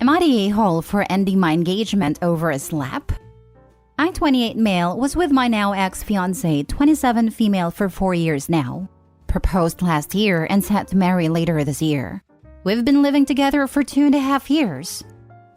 Am I the a-hole for ending my engagement over a slap? I, 28 male, was with my now ex-fiancée, 27 female for 4 years now. Proposed last year and set to marry later this year. We've been living together for 2.5 years.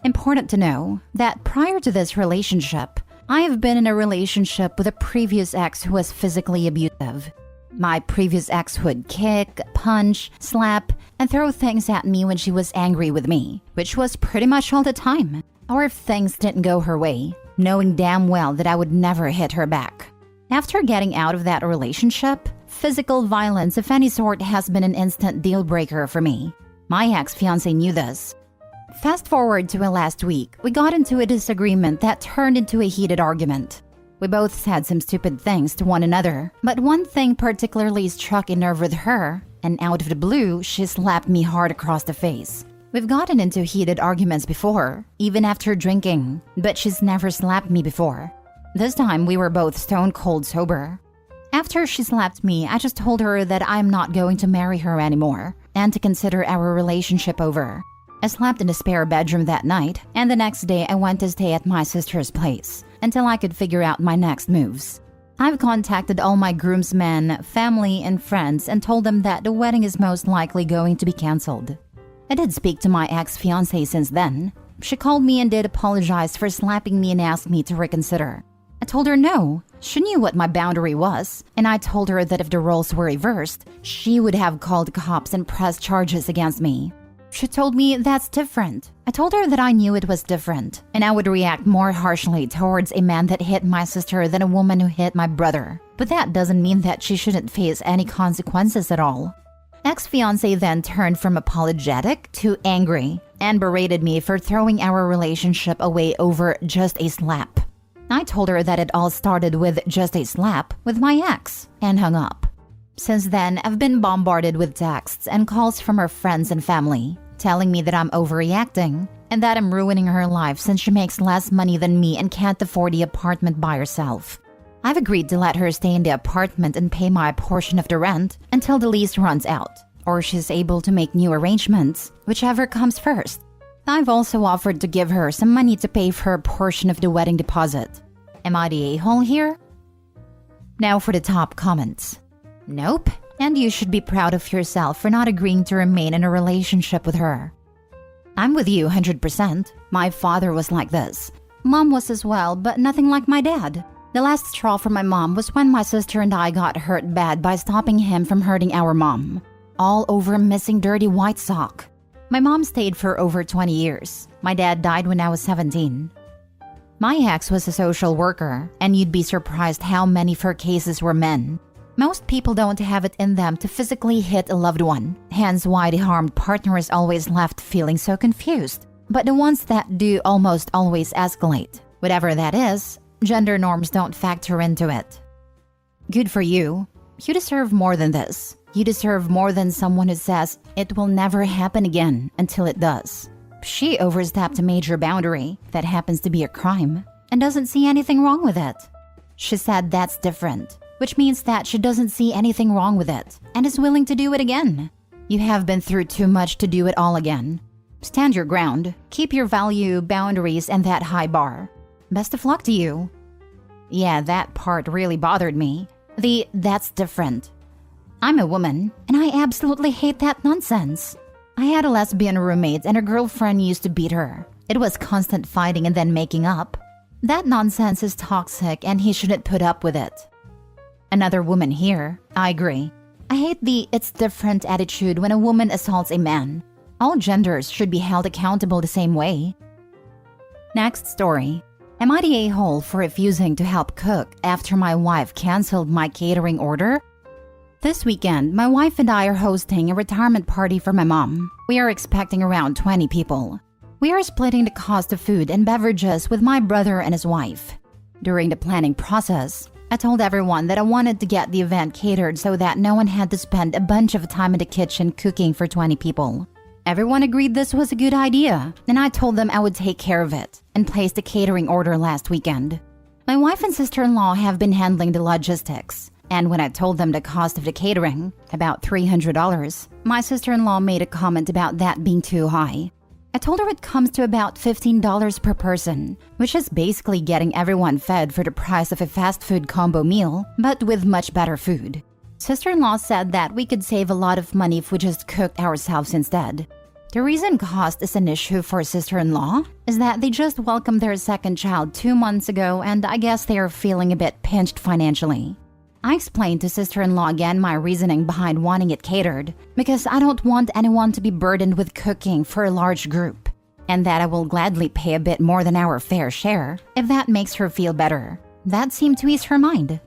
Important to know that prior to this relationship, I have been in a relationship with a previous ex who was physically abusive. My previous ex would kick, punch, slap, and throw things at me when she was angry with me, which was pretty much all the time. Or if things didn't go her way, knowing damn well that I would never hit her back. After getting out of that relationship, physical violence of any sort has been an instant deal breaker for me. My ex-fiancé knew this. Fast forward to last week, we got into a disagreement that turned into a heated argument. We both said some stupid things to one another, but one thing particularly struck a nerve with her, and out of the blue, she slapped me hard across the face. We've gotten into heated arguments before, even after drinking, but she's never slapped me before. This time, we were both stone cold sober. After she slapped me, I just told her that I'm not going to marry her anymore, and to consider our relationship over. I slept in the spare bedroom that night, and the next day I went to stay at my sister's place until I could figure out my next moves. I've contacted all my groomsmen, family, and friends and told them that the wedding is most likely going to be cancelled. I did speak to my ex-fiancée since then. She called me and did apologize for slapping me and asked me to reconsider. I told her no. She knew what my boundary was, and I told her that if the roles were reversed, she would have called cops and pressed charges against me. She told me that's different. I told her that I knew it was different, and I would react more harshly towards a man that hit my sister than a woman who hit my brother. But that doesn't mean that she shouldn't face any consequences at all. Ex-fiancé then turned from apologetic to angry and berated me for throwing our relationship away over just a slap. I told her that it all started with just a slap with my ex and hung up. Since then, I've been bombarded with texts and calls from her friends and family, telling me that I'm overreacting and that I'm ruining her life since she makes less money than me and can't afford the apartment by herself. I've agreed to let her stay in the apartment and pay my portion of the rent until the lease runs out, or she's able to make new arrangements, whichever comes first. I've also offered to give her some money to pay for a portion of the wedding deposit. Am I the a-hole here? Now for the top comments. Nope, and you should be proud of yourself for not agreeing to remain in a relationship with her. I'm with you 100%. My father was like this. Mom was as well, but nothing like my dad. The last straw for my mom was when my sister and I got hurt bad by stopping him from hurting our mom. All over a missing dirty white sock. My mom stayed for over 20 years. My dad died when I was 17. My ex was a social worker, and you'd be surprised how many of her cases were men. Most people don't have it in them to physically hit a loved one, hence why the harmed partner is always left feeling so confused. But the ones that do almost always escalate. Whatever that is, gender norms don't factor into it. Good for you. You deserve more than this. You deserve more than someone who says it will never happen again until it does. She overstepped a major boundary that happens to be a crime and doesn't see anything wrong with it. She said that's different, which means that she doesn't see anything wrong with it and is willing to do it again. You have been through too much to do it all again. Stand your ground, keep your value, boundaries, and that high bar. Best of luck to you. Yeah, that part really bothered me. That's different. I'm a woman, and I absolutely hate that nonsense. I had a lesbian roommate and her girlfriend used to beat her. It was constant fighting and then making up. That nonsense is toxic and he shouldn't put up with it. Another woman here, I agree. I hate the it's different attitude when a woman assaults a man. All genders should be held accountable the same way. Next story. Am I the a-hole for refusing to help cook after my wife canceled my catering order? This weekend, my wife and I are hosting a retirement party for my mom. We are expecting around 20 people. We are splitting the cost of food and beverages with my brother and his wife. During the planning process, I told everyone that I wanted to get the event catered so that no one had to spend a bunch of time in the kitchen cooking for 20 people. Everyone agreed this was a good idea, and I told them I would take care of it and placed a catering order last weekend. My wife and sister-in-law have been handling the logistics. And when I told them the cost of the catering, about $300, my sister-in-law made a comment about that being too high. I told her it comes to about $15 per person, which is basically getting everyone fed for the price of a fast food combo meal, but with much better food. Sister-in-law said that we could save a lot of money if we just cooked ourselves instead. The reason cost is an issue for sister-in-law is that they just welcomed their second child 2 months ago, and I guess they are feeling a bit pinched financially. I explained to sister-in-law again my reasoning behind wanting it catered, because I don't want anyone to be burdened with cooking for a large group, and that I will gladly pay a bit more than our fair share if that makes her feel better. That seemed to ease her mind.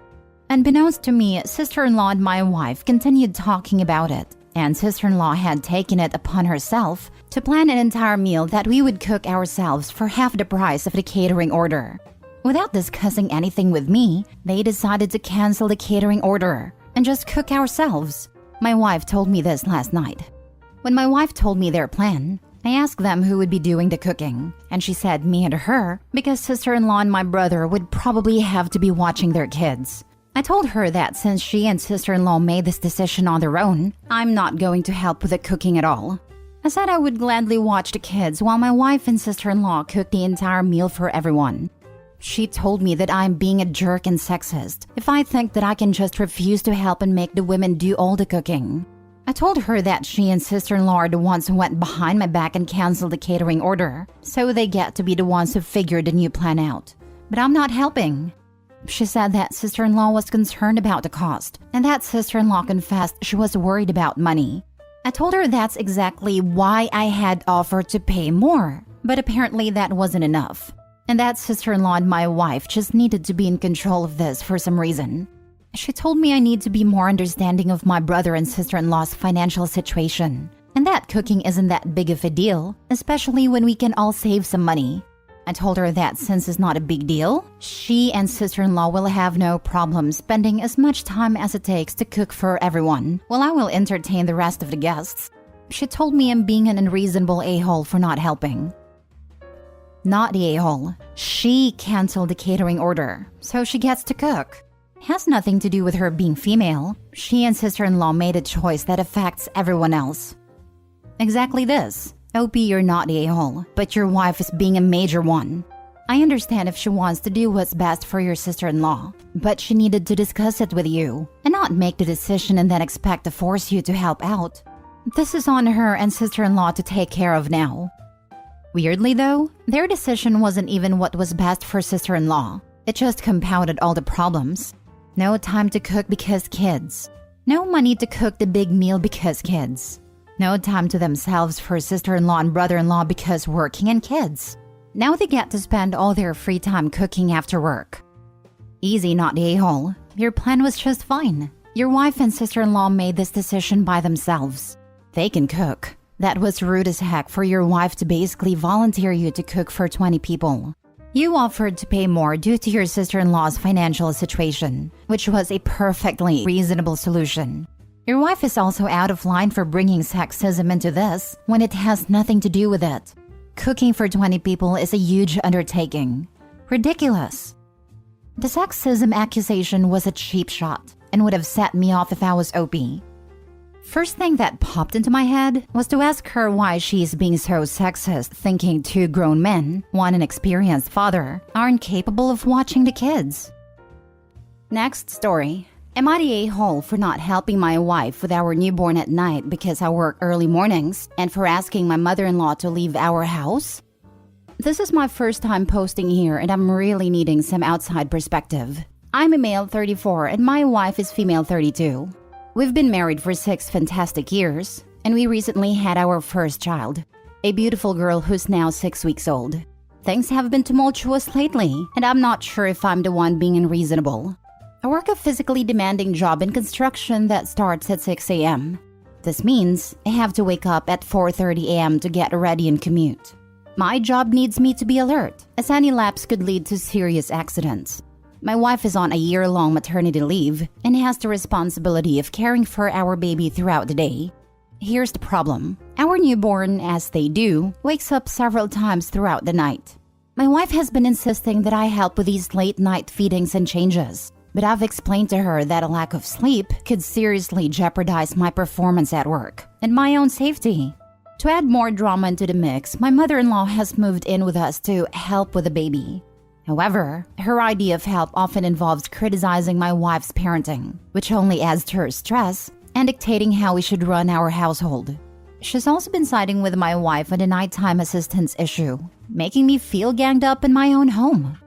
Unbeknownst to me, sister-in-law and my wife continued talking about it, and sister-in-law had taken it upon herself to plan an entire meal that we would cook ourselves for half the price of the catering order. Without discussing anything with me, they decided to cancel the catering order and just cook ourselves. My wife told me this last night. When my wife told me their plan, I asked them who would be doing the cooking, and she said me and her because sister-in-law and my brother would probably have to be watching their kids. I told her that since she and sister-in-law made this decision on their own, I'm not going to help with the cooking at all. I said I would gladly watch the kids while my wife and sister-in-law cook the entire meal for everyone. She told me that I'm being a jerk and sexist if I think that I can just refuse to help and make the women do all the cooking. I told her that she and sister-in-law are the ones who went behind my back and canceled the catering order, so they get to be the ones who figured the new plan out. But I'm not helping. She said that sister-in-law was concerned about the cost, and that sister-in-law confessed she was worried about money. I told her that's exactly why I had offered to pay more, but apparently that wasn't enough, and that sister-in-law and my wife just needed to be in control of this for some reason. She told me I need to be more understanding of my brother and sister-in-law's financial situation, and that cooking isn't that big of a deal, especially when we can all save some money. I told her that since it's not a big deal, she and sister-in-law will have no problem spending as much time as it takes to cook for everyone, while I will entertain the rest of the guests. She told me I'm being an unreasonable a-hole for not helping. Not the a-hole. She canceled the catering order, so she gets to cook. Has nothing to do with her being female. She and sister-in-law made a choice that affects everyone else. Exactly this. OP, you're not the a-hole, but your wife is being a major one. I understand if she wants to do what's best for your sister-in-law, but she needed to discuss it with you and not make the decision and then expect to force you to help out. This is on her and sister-in-law to take care of now. Weirdly though, their decision wasn't even what was best for sister-in-law. It just compounded all the problems. No time to cook because kids. No money to cook the big meal because kids. No time to themselves for sister-in-law and brother-in-law because working and kids. Now they get to spend all their free time cooking after work. Easy, not the a-hole. Your plan was just fine. Your wife and sister-in-law made this decision by themselves. They can cook. That was rude as heck for your wife to basically volunteer you to cook for 20 people. You offered to pay more due to your sister-in-law's financial situation, which was a perfectly reasonable solution. Your wife is also out of line for bringing sexism into this when it has nothing to do with it. Cooking for 20 people is a huge undertaking. Ridiculous. The sexism accusation was a cheap shot and would have set me off if I was OP. First thing that popped into my head was to ask her why she's being so sexist, thinking 2 grown men, one an experienced father, aren't capable of watching the kids. Next story. Am I the a-hole for not helping my wife with our newborn at night because I work early mornings and for asking my mother-in-law to leave our house? This is my first time posting here and I'm really needing some outside perspective. I'm a male 34 and my wife is female 32. We've been married for 6 fantastic years and we recently had our first child, a beautiful girl who's now 6 weeks old. Things have been tumultuous lately and I'm not sure if I'm the one being unreasonable. I work a physically demanding job in construction that starts at 6 a.m. This means I have to wake up at 4:30 a.m. to get ready and commute. My job needs me to be alert, as any lapse could lead to serious accidents. My wife is on a year-long maternity leave and has the responsibility of caring for our baby throughout the day. Here's the problem. Our newborn, as they do, wakes up several times throughout the night. My wife has been insisting that I help with these late-night feedings and changes. But I've explained to her that a lack of sleep could seriously jeopardize my performance at work and my own safety. To add more drama into the mix, my mother-in-law has moved in with us to help with the baby. However, her idea of help often involves criticizing my wife's parenting, which only adds to her stress and dictating how we should run our household. She's also been siding with my wife on the nighttime assistance issue, making me feel ganged up in my own home.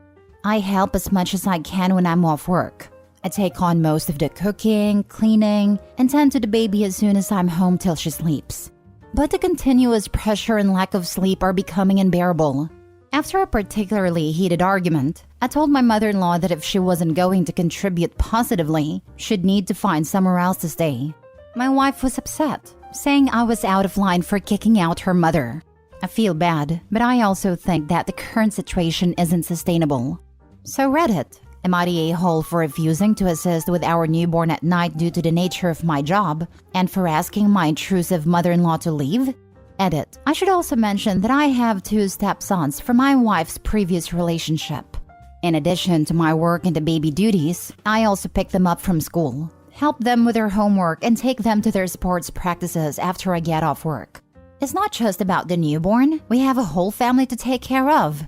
I help as much as I can when I'm off work. I take on most of the cooking, cleaning, and tend to the baby as soon as I'm home till she sleeps. But the continuous pressure and lack of sleep are becoming unbearable. After a particularly heated argument, I told my mother-in-law that if she wasn't going to contribute positively, she'd need to find somewhere else to stay. My wife was upset, saying I was out of line for kicking out her mother. I feel bad, but I also think that the current situation isn't sustainable. So Reddit, am I the a-hole for refusing to assist with our newborn at night due to the nature of my job and for asking my intrusive mother-in-law to leave? Edit. I should also mention that I have 2 stepsons from my wife's previous relationship. In addition to my work and the baby duties, I also pick them up from school, help them with their homework, and take them to their sports practices after I get off work. It's not just about the newborn, we have a whole family to take care of.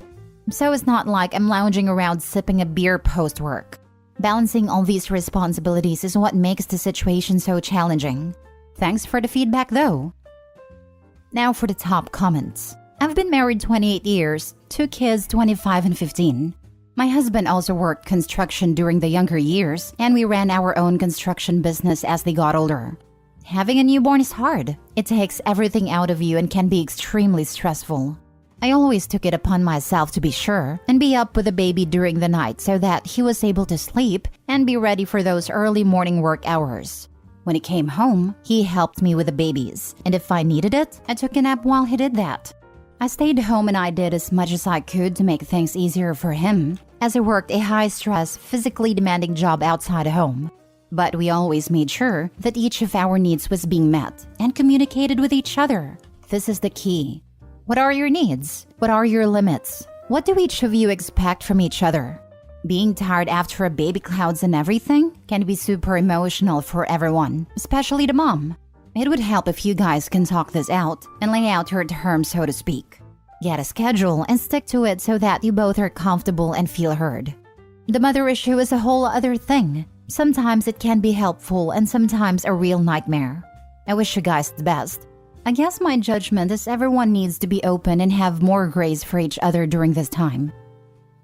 So it's not like I'm lounging around sipping a beer post-work. Balancing all these responsibilities is what makes the situation so challenging. Thanks for the feedback though. Now for the top comments. I've been married 28 years, 2 kids 25 and 15. My husband also worked construction during the younger years, and we ran our own construction business as they got older. Having a newborn is hard. It takes everything out of you and can be extremely stressful. I always took it upon myself to be sure and be up with the baby during the night so that he was able to sleep and be ready for those early morning work hours. When he came home, he helped me with the babies, and if I needed it, I took a nap while he did that. I stayed home and I did as much as I could to make things easier for him, as I worked a high-stress, physically demanding job outside home. But we always made sure that each of our needs was being met and communicated with each other. This is the key. What are your needs? What are your limits? What do each of you expect from each other? Being tired after a baby clouds and everything can be super emotional for everyone, especially the mom. It would help if you guys can talk this out and lay out your terms, so to speak. Get a schedule and stick to it so that you both are comfortable and feel heard. The mother issue is a whole other thing. Sometimes it can be helpful and sometimes a real nightmare. I wish you guys the best. I guess my judgment is everyone needs to be open and have more grace for each other during this time.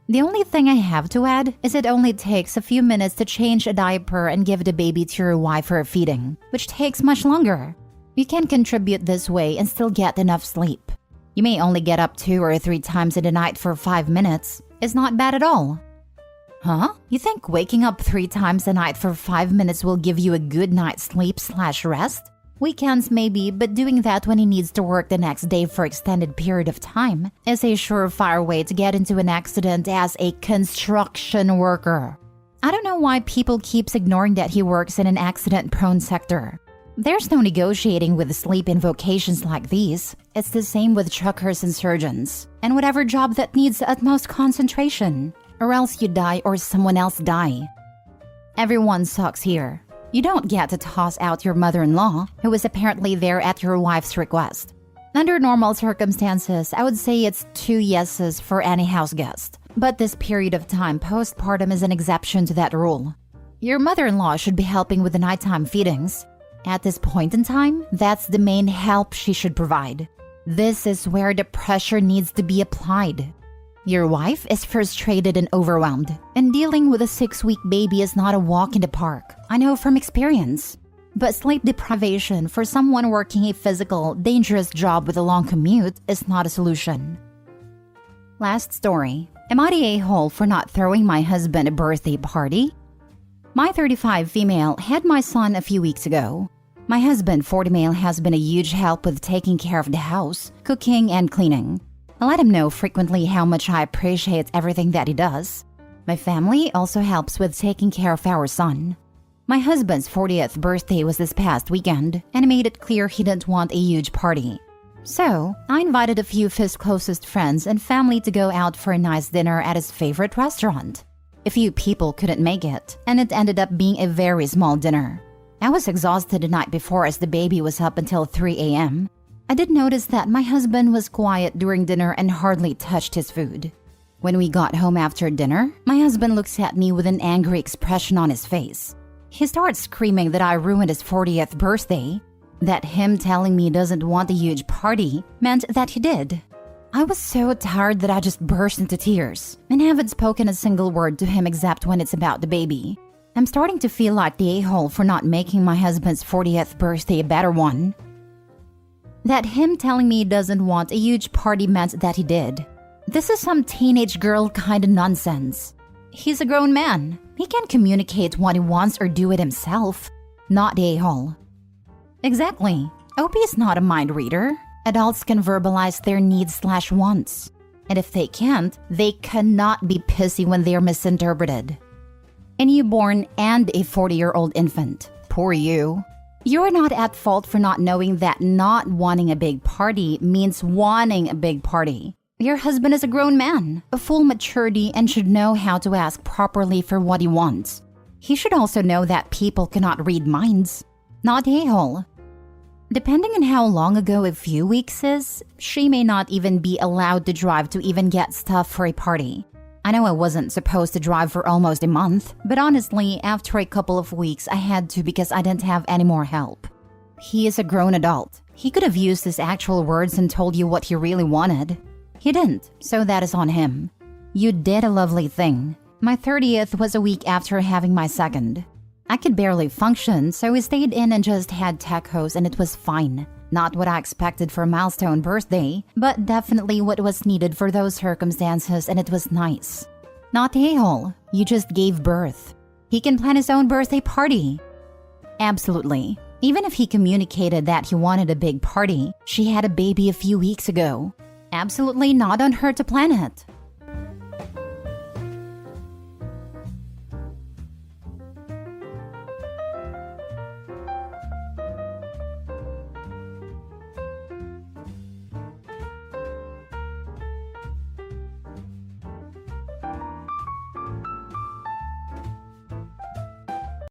The only thing I have to add is it only takes a few minutes to change a diaper and give the baby to your wife for feeding, which takes much longer. You can contribute this way and still get enough sleep. You may only get up 2 or 3 times in the night for 5 minutes. It's not bad at all. Huh? You think waking up 3 times a night for 5 minutes will give you a good night's sleep/rest? Weekends maybe, but doing that when he needs to work the next day for extended period of time is a surefire way to get into an accident as a construction worker. I don't know why people keeps ignoring that he works in an accident-prone sector. There's no negotiating with sleep in vocations like these. It's the same with truckers and surgeons, and whatever job that needs utmost concentration, or else you die or someone else die. Everyone sucks here. You don't get to toss out your mother-in-law, who was apparently there at your wife's request. Under normal circumstances, I would say it's 2 yeses for any house guest. But this period of time postpartum is an exception to that rule. Your mother-in-law should be helping with the nighttime feedings. At this point in time, that's the main help she should provide. This is where the pressure needs to be applied. Your wife is frustrated and overwhelmed, and dealing with a 6-week baby is not a walk in the park. I know from experience. But sleep deprivation for someone working a physical, dangerous job with a long commute is not a solution. Last story. Am I the a-hole for not throwing my husband a birthday party? My 35 female had my son a few weeks ago. My husband 40 male has been a huge help with taking care of the house, cooking, and cleaning. I let him know frequently how much I appreciate everything that he does. My family also helps with taking care of our son. My husband's 40th birthday was this past weekend, and he made it clear he didn't want a huge party. So, I invited a few of his closest friends and family to go out for a nice dinner at his favorite restaurant. A few people couldn't make it, and it ended up being a very small dinner. I was exhausted the night before as the baby was up until 3 a.m. I did notice that my husband was quiet during dinner and hardly touched his food. When we got home after dinner, my husband looks at me with an angry expression on his face. He starts screaming that I ruined his 40th birthday, that him telling me he doesn't want a huge party meant that he did. I was so tired that I just burst into tears and haven't spoken a single word to him except when it's about the baby. I'm starting to feel like the a-hole for not making my husband's 40th birthday a better one. That him telling me he doesn't want a huge party meant that he did. This is some teenage girl kind of nonsense. He's a grown man. He can communicate what he wants or do it himself, not the a-hole. Exactly. OP is not a mind reader. Adults can verbalize their needs/wants. And if they can't, they cannot be pissy when they are misinterpreted. A newborn and a 40-year-old infant. Poor you. You're not at fault for not knowing that not wanting a big party means wanting a big party. Your husband is a grown man, of full maturity, and should know how to ask properly for what he wants. He should also know that people cannot read minds. Not a-hole. Depending on how long ago a few weeks is, she may not even be allowed to drive to even get stuff for a party. I know I wasn't supposed to drive for almost a month, but honestly, after a couple of weeks, I had to because I didn't have any more help. He is a grown adult. He could have used his actual words and told you what he really wanted. He didn't, so that is on him. You did a lovely thing. My 30th was a week after having my second. I could barely function, so we stayed in and just had tacos and it was fine. Not what I expected for a milestone birthday, but definitely what was needed for those circumstances, and it was nice. Not a-hole, you just gave birth. He can plan his own birthday party. Absolutely. Even if he communicated that he wanted a big party, she had a baby a few weeks ago. Absolutely not on her to plan it.